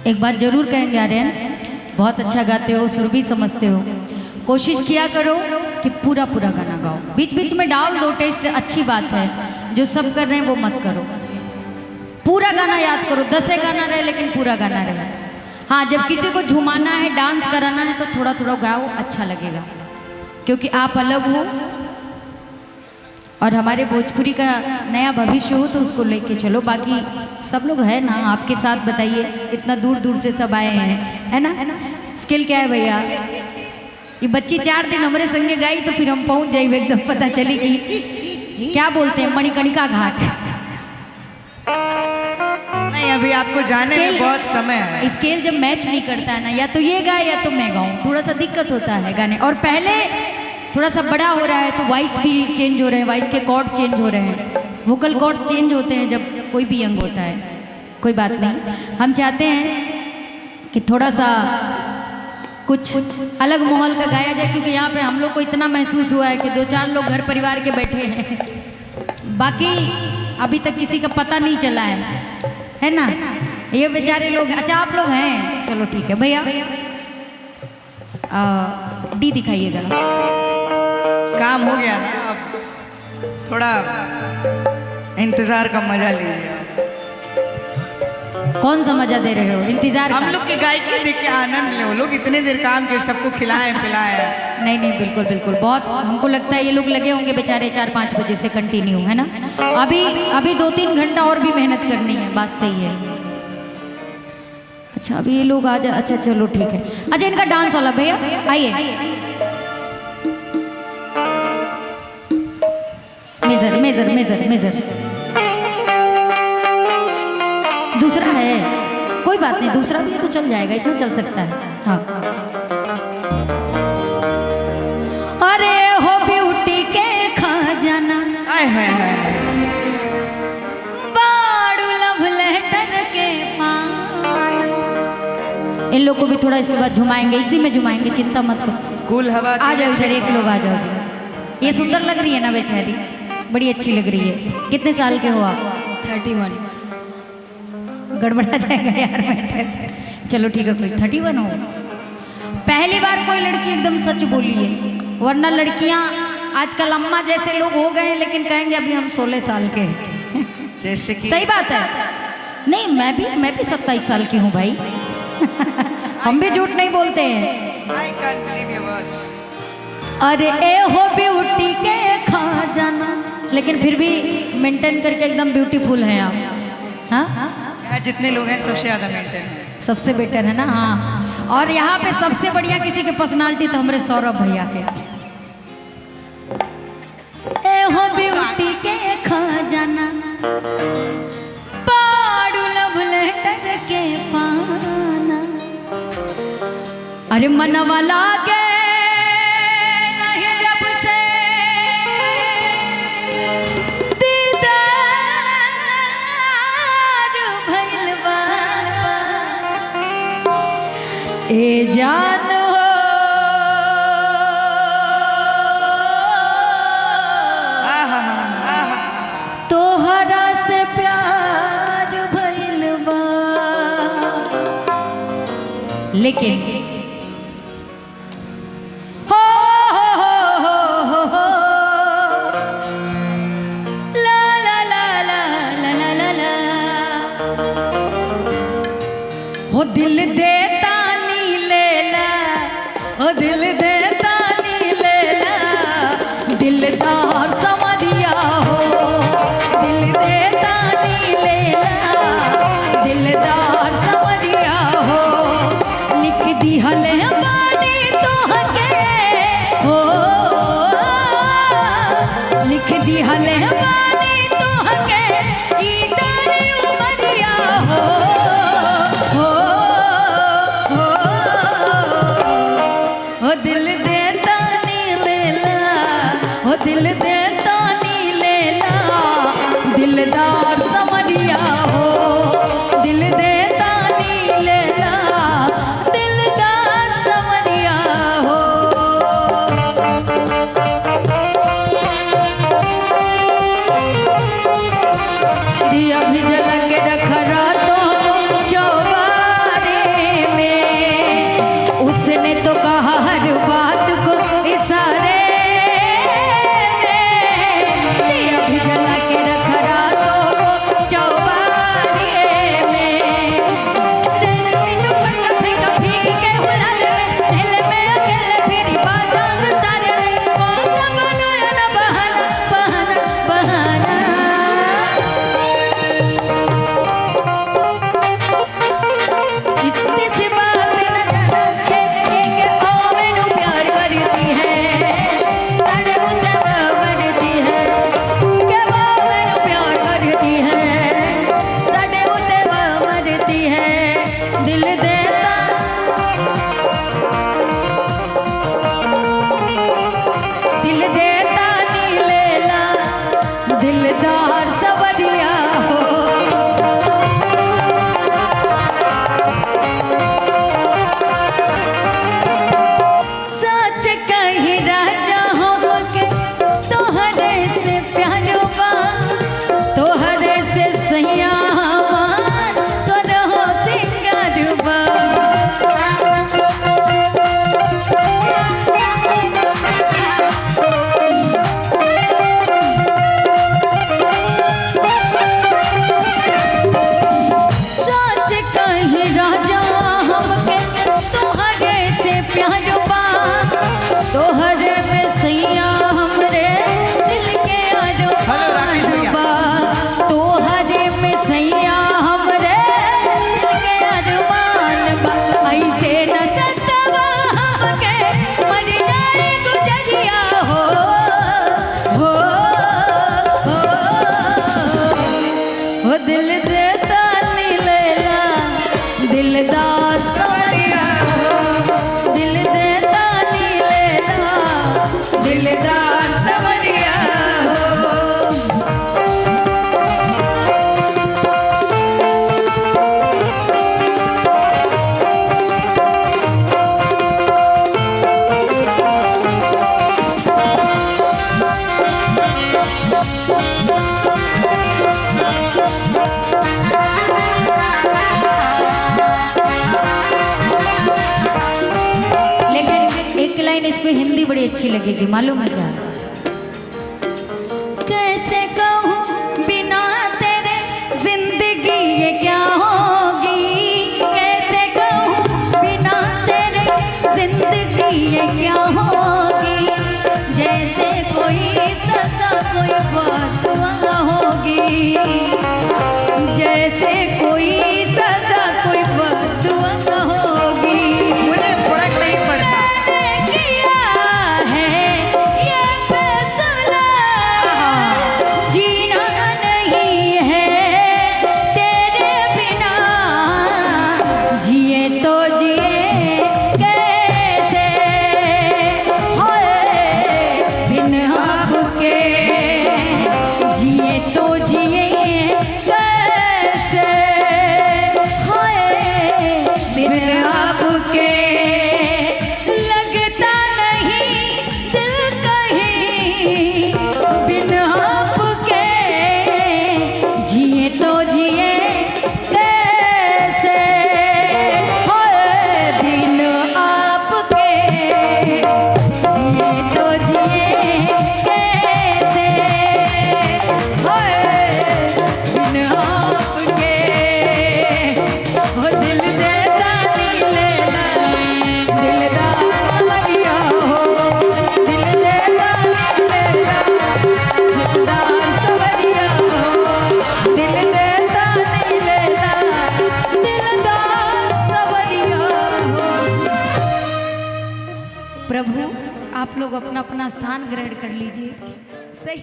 एक बात जरूर कहेंगे आर्यन, बहुत अच्छा गाते हो, सुर भी समझते हो। कोशिश किया करो कि पूरा पूरा गाना गाओ, बीच बीच में डाल दो टेस्ट, अच्छी बात है। जो सब कर रहे हैं वो मत करो, पूरा गाना याद करो। 10 गाना रहे लेकिन पूरा गाना रहे। हाँ, जब किसी को झुमाना है, डांस कराना है तो थोड़ा थोड़ा गाओ, अच्छा लगेगा, क्योंकि आप अलग हो और हमारे भोजपुरी का नया भविष्य हो तो उसको लेके चलो। बाकी सब लोग है ना आपके साथ, बताइए, इतना दूर दूर से सब आए हैं, है ना। स्किल क्या है भैया, ये बच्ची 4 दिन हमारे संगे गाई तो फिर हम पहुंच जाइए एकदम, पता चली कि क्या बोलते हैं मणिकर्णिका घाट। नहीं, अभी आपको जाने में बहुत समय है। स्केल जब मैच नहीं करता है ना, या तो ये गाए या तो मैं गाऊं, थोड़ा सा दिक्कत होता है गाने। और पहले थोड़ा सा बड़ा हो रहा है तो वॉइस भी चेंज हो रहे हैं, वॉइस के कॉर्ड चेंज हो रहे हैं, वोकल कॉर्ड चेंज होते हैं जब कोई भी यंग होता है। कोई बात नहीं, हम चाहते हैं कि थोड़ा सा कुछ अलग माहौल का गाया जाए, क्योंकि यहाँ पे हम लोग को इतना महसूस हुआ है कि 2-4 लोग घर परिवार के बैठे हैं, बाकी अभी तक किसी का पता नहीं चला है ना। ये बेचारे लोग, अच्छा आप लोग हैं, चलो ठीक है भैया, डी दिखाइएगा। काम हो गया ना, अब थोड़ा इंतजार का मजा लीजिए। कौन सा मजा दे रहे हो, इंतजार? हम लोग की गायकी देख के आनंद ले, लोग इतने देर काम के सबको खिलाएं पिलाएं। नहीं नहीं, बिल्कुल बिल्कुल, बहुत हमको लगता है ये लोग लगे होंगे बेचारे 4-5 बजे से कंटिन्यू, है ना। अभी 2-3 घंटा और भी मेहनत करनी है, बात सही है। अच्छा अभी ये लोग आ जा, अच्छा चलो ठीक है। अच्छा इनका डांस वाला भैया आइए, मेजर मेजर मेजर मेजर दूसरा है, कोई बात नहीं, दूसरा भी तो चल जाएगा, इतना चल सकता है। हाँ, अरे हो ब्यूटी के खजाना, आए हाय हाय, बाड़ू लव लेटर के पान। इन लोग को भी थोड़ा इसके बाद झुमाएंगे, इसी में झुमाएंगे, चिंता मत करो। कूल हवा आ जाओ इधर, एक लोग आ जाओ जी। ये सुंदर लग रही है ना बेचारी, बड़ी अच्छी लग रही है। कितने साल के हो आप? 31। गड़बड़ा जाएगा यार मैटर, चलो ठीक है, कोई 31 हो। पहली बार कोई लड़की एकदम सच बोली है, वरना लड़कियां आजकल अम्मा जैसे लोग हो गए हैं, लेकिन कहेंगे अभी हम 16 साल के हैं। जैसे कि सही बात है। नहीं, मैं भी 27 साल की हूँ भाई। हम भी झूठ नहीं बोलते हैं। I can't believe your words. अरे ए हो ब्यूटी के खजाना, लेकिन फिर भी मेंटेन करके एकदम ब्यूटीफुल हैं आप। हाँ, यहाँ जितने लोग हैं सबसे ज्यादा मेंटेन है, सबसे बेटर है ना। हाँ, और यहाँ पे सबसे बढ़िया किसी के पर्सनालिटी तो हमारे सौरभ भैया के। ए हो ब्यूटी के खजाना, बाड़ू लव लेटर के पाना, अरे मनवा लागे नहीं जब से ए जान हो, तोहरा से प्यार भइल बा। लेकिन हो ला ला ला ला ला ला ला ला, हो दिल देता दिल देता नी लेला, दिलदार समझिया हो, दिल देता नी लेला, दिलदार समझिया हो, लिख दी हले बानी तोहके हो, लिख दी हले बानी तोहके, ई तारी उमरिया हो, दिल देता नी लेला, हो दिल देता नी लेला, दिलदार समझिया हो, दिल देता नी लेला, दिलदार दिल देता दिल देता नी लेला दिलदार सवरिया हो। सच कही राजा हमके तोहरे से प्यार बा तोहरे से सैया हमार सोरहो सिंगार बा। सच कही राजा हमके तोहरे से प्यार बा तोहरे पे सैया हमरे दिल के अरमान बा तोहरे में सैया हमरे दिल के अरमान बा। ऐसे न सतवा हमके मर जाए गुजरिया हो हो दिल देता नी लेला दिलदार सवरिया हो। दिल देता नी लेला दिलदार सवरिया हो। लेकिन एक लाइन इस पे हिंदी बड़ी अच्छी लगेगी, मालूम है क्या? कैसे कहूँ बिना तेरे जिंदगी ये क्या होगी, कैसे कहूँ बिना तेरे जिंदगी ये क्या होगी। जैसे कोई सजा कोई बददुआ होगी जैसे कोई सजा कोई बददुआ होगी। मुझे फर्क नहीं पड़ता। किया है ये फैसला जीना नहीं है तेरे बिना जिए तो जिए कैसे होए बिन आपके जिए तो जिए कैसे होए बिन आपके। लगता नहीं दिल कहीं बिन आपके जिए तो जिए कैसे होए बिन आपके जिए तो जिए कैसे होए बिन आपके। हो दिल देता नी लेला दिलदार सवरिया हो। दिल देता नी लेला दिलदार सवरिया हो। दिल देता नी लेला दिलदार सवरिया हो। प्रभु आप लोग अपना अपना स्थान ग्रहण कर लीजिए। सही